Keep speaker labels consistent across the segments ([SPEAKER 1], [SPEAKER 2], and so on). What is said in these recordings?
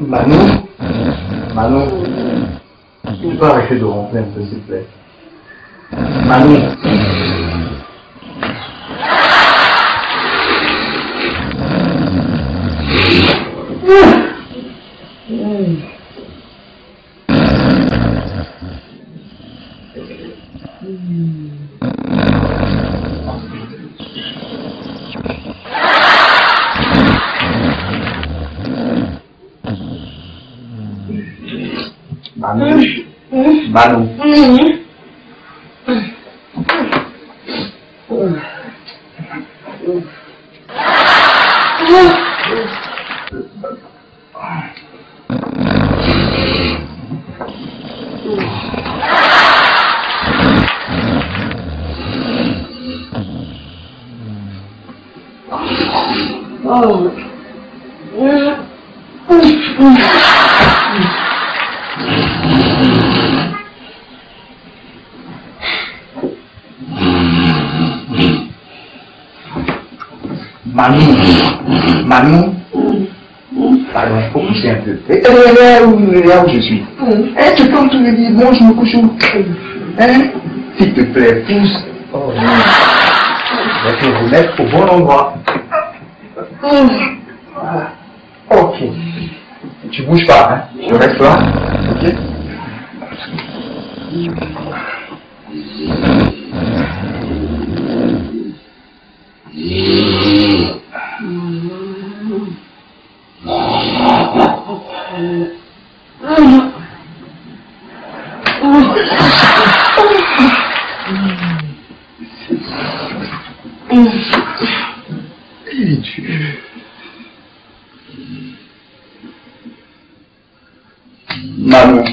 [SPEAKER 1] Manon, Manon, tu peux arrêter de ronfler un peu, s'il te plaît. Manon. Manon. Manon, pardon, il faut pousser un peu. Là où je suis. Tu peux te dire, bon, je me couche où? S'il te plaît, pousse. Oh non. Je vais te remettre au bon endroit. Ok. Tu bouges pas, hein? Je reste là. Ok? Manon.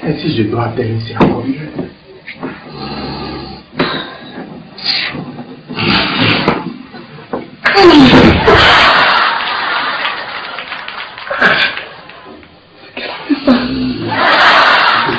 [SPEAKER 1] Et si je dois appeler, c'est encore mieux.